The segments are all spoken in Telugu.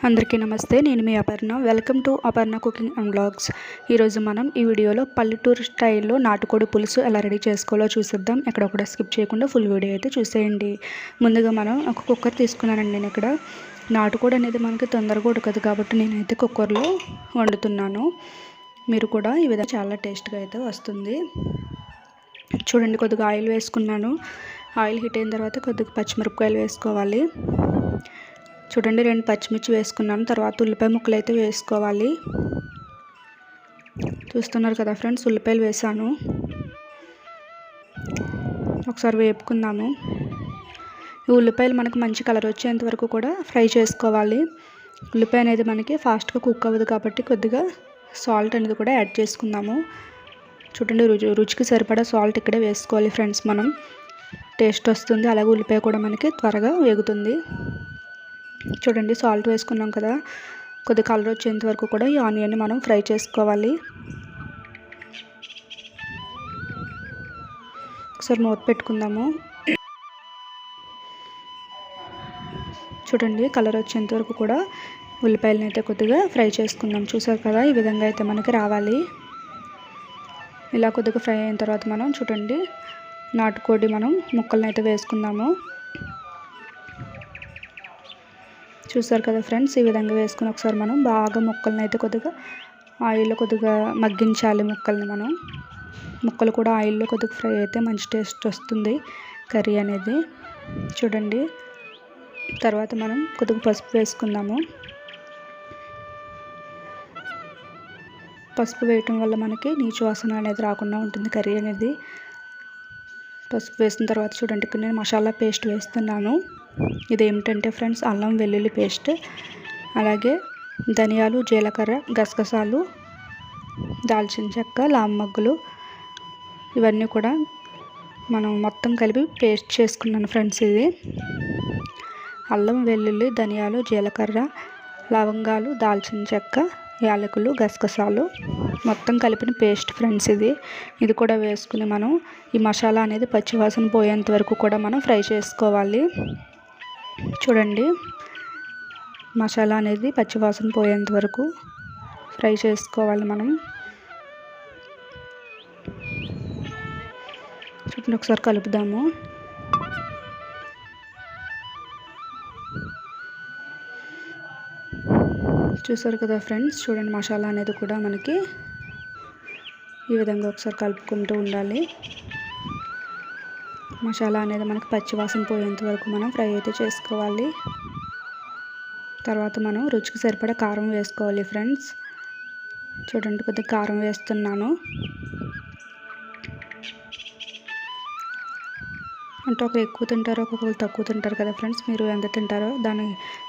అందరికీ నమస్తే. నేను మీ Aparna. Welcome to Aparna cooking and vlogs. ఈరోజు మనం ఈ వీడియోలో పల్లెటూరు స్టైల్లో నాటుకోడి పులుసు ఎలా రెడీ చేసుకోవాలో చూసిద్దాం. ఎక్కడ కూడా స్కిప్ చేయకుండా ఫుల్ వీడియో అయితే చూసేయండి. ముందుగా మనం ఒక కుక్కర్ తీసుకున్నానండి. నేను ఇక్కడ నాటుకోడి అనేది మనకి తొందరగా ఉడకదు కాబట్టి నేనైతే కుక్కర్లో వండుతున్నాను. మీరు కూడా ఈ విధంగా చాలా టేస్ట్గా అయితే వస్తుంది. చూడండి, కొద్దిగా ఆయిల్ వేసుకున్నాను. ఆయిల్ హీట్ అయిన తర్వాత కొద్దిగా పచ్చిమిరపకాయలు వేసుకోవాలి. చూడండి, 2 పచ్చిమిర్చి వేసుకున్నాను. తర్వాత ఉల్లిపాయ ముక్కలు అయితే వేసుకోవాలి. చూస్తున్నారు కదా ఫ్రెండ్స్, ఉల్లిపాయలు వేసాను. ఒకసారి వేపుకుందాము. ఈ ఉల్లిపాయలు మనకు మంచి కలర్ వచ్చేంత వరకు కూడా ఫ్రై చేసుకోవాలి. ఉల్లిపాయ అనేది మనకి ఫాస్ట్గా కుక్ అవ్వదు కాబట్టి కొద్దిగా సాల్ట్ అనేది కూడా యాడ్ చేసుకుందాము. చూడండి, రుచికి సరిపడా సాల్ట్ ఇక్కడే వేసుకోవాలి ఫ్రెండ్స్. మనం టేస్ట్ వస్తుంది, అలాగే ఉల్లిపాయ కూడా మనకి త్వరగా వేగుతుంది. చూడండి, సాల్ట్ వేసుకున్నాం కదా, కొద్దిగా కలర్ వచ్చేంత వరకు కూడా ఈ ఆనియన్ని మనం ఫ్రై చేసుకోవాలి. ఒకసారి మూత పెట్టుకుందాము. చూడండి, కలర్ వచ్చేంత వరకు కూడా ఉల్లిపాయలను అయితే కొద్దిగా ఫ్రై చేసుకుందాం. చూసారు కదా, ఈ విధంగా అయితే మనకి రావాలి. ఇలా కొద్దిగా ఫ్రై అయిన తర్వాత మనం చూడండి నాటుకోడి మనం ముక్కలను అయితే వేసుకుందాము. చూసారు కదా ఫ్రెండ్స్, ఈ విధంగా వేసుకుని ఒకసారి మనం బాగా ముక్కలను అయితే కొద్దిగా ఆయిల్లో కొద్దిగా మగ్గించాలి. ముక్కలు కూడా ఆయిల్లో కొద్దిగా ఫ్రై అయితే మంచి టేస్ట్ వస్తుంది కర్రీ అనేది. చూడండి, తర్వాత మనం కొద్దిగా పసుపు వేసుకుందాము. పసుపు వేయటం వల్ల మనకి నీచు వాసన అనేది రాకుండా ఉంటుంది కర్రీ అనేది. పసుపు వేసిన తర్వాత చూడండి, ఇక్కడ నేను మసాలా పేస్ట్ వేస్తున్నాను. ఇదేమిటంటే ఫ్రెండ్స్, అల్లం వెల్లుల్లి పేస్ట్, అలాగే ధనియాలు, జీలకర్ర, గసగసాలు, దాల్చిన చెక్క, లామగ్గులు ఇవన్నీ కూడా మనం మొత్తం కలిపి పేస్ట్ చేసుకున్నాను ఫ్రెండ్స్. ఇది అల్లం వెల్లుల్లి, ధనియాలు, జీలకర్ర, లవంగాలు, దాల్చిన చెక్క, యాలకులు, గసగసాలు మొత్తం కలిపిన పేస్ట్ ఫ్రెండ్స్. ఇది కూడా వేసుకుని మనం ఈ మసాలా అనేది పచ్చివాసన పోయేంత వరకు కూడా మనం ఫ్రై చేసుకోవాలి. చూడండి, మసాలా అనేది పచ్చివాసన పోయేంత వరకు ఫ్రై చేసుకోవాలి మనం. చూడండి, ఒకసారి కలుపుదాము. చూసారు కదా ఫ్రెండ్స్, చూడండి మసాలా అనేది కూడా మనకి ఈ విధంగా ఒకసారి కలుపుకుంటూ ఉండాలి. మసాలా అనేది మనకి పచ్చివాసన పోయేంత వరకు మనం ఫ్రై అయితే చేసుకోవాలి. తర్వాత మనం రుచికి సరిపడా కారం వేసుకోవాలి ఫ్రెండ్స్. చూడండి, కొద్దిగా కారం వేస్తున్నాను. అంటే ఒకరు ఎక్కువ తింటారో ఒక్కొక్కరు తక్కువ తింటారు కదా ఫ్రెండ్స్. మీరు ఎంత తింటారో దాన్ని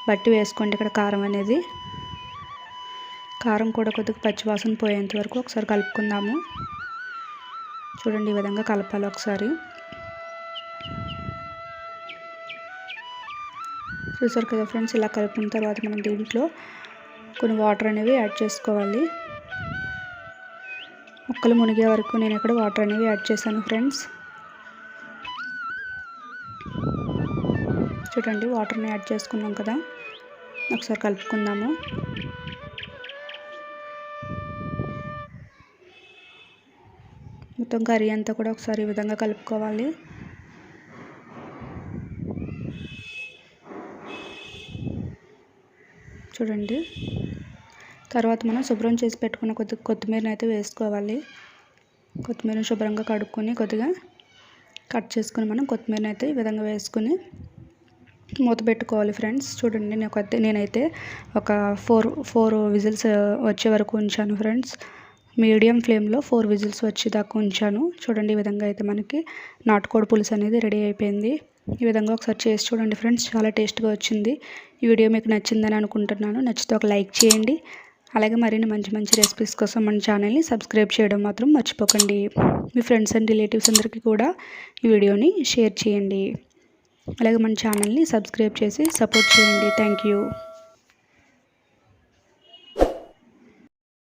బట్టి వేసుకోండి ఇక్కడ కారం అనేది. కారం కూడా కొద్దిగా పచ్చివాసన పోయేంత వరకు ఒకసారి కలుపుకుందాము. చూడండి, ఈ విధంగా కలపాలి ఒకసారి. చూసారు కదా ఫ్రెండ్స్, ఇలా కలుపుకున్న తర్వాత మనం దీంట్లో కొన్ని వాటర్ అనేవి యాడ్ చేసుకోవాలి. ముక్కలు మునిగే వరకు నేను ఇక్కడ వాటర్ అనేవి యాడ్ చేశాను ఫ్రెండ్స్. చూడండి, వాటర్ని యాడ్ చేసుకున్నాం కదా, ఒకసారి కలుపుకుందాము. మొత్తం కర్రీ అంతా కూడా ఒకసారి ఈ విధంగా కలుపుకోవాలి. చూడండి, తర్వాత మనం శుభ్రం చేసి పెట్టుకున్న కొత్తిమీరని అయితే వేసుకోవాలి. కొత్తిమీరని శుభ్రంగా కడుక్కొని కొద్దిగా కట్ చేసుకుని మనం కొత్తిమీరని అయితే ఈ విధంగా వేసుకుని మూత పెట్టుకోవాలి ఫ్రెండ్స్. చూడండి, నేనైతే ఒక 4 విజిల్స్ వచ్చే వరకు ఉంచాను ఫ్రెండ్స్. మీడియం ఫ్లేమ్లో 4 విజిల్స్ వచ్చేదాకా ఉంచాను. చూడండి, ఈ విధంగా అయితే మనకి నాటుకోడి పులుసు అనేది రెడీ అయిపోయింది. ఈ విధంగా ఒకసారి చేసి చూడండి ఫ్రెండ్స్, చాలా టేస్ట్గా వచ్చింది. ఈ వీడియో మీకు నచ్చిందని అనుకుంటున్నాను. నచ్చితే ఒక లైక్ చేయండి. అలాగే మరిన్ని మంచి రెసిపీస్ కోసం మన ఛానల్ని సబ్స్క్రైబ్ చేయడం మాత్రం మర్చిపోకండి. మీ ఫ్రెండ్స్ అండ్ రిలేటివ్స్ అందరికీ కూడా ఈ వీడియోని షేర్ చేయండి. అలాగే మన ఛానల్ని సబ్స్క్రైబ్ చేసి సపోర్ట్ చేయండి. Thank you.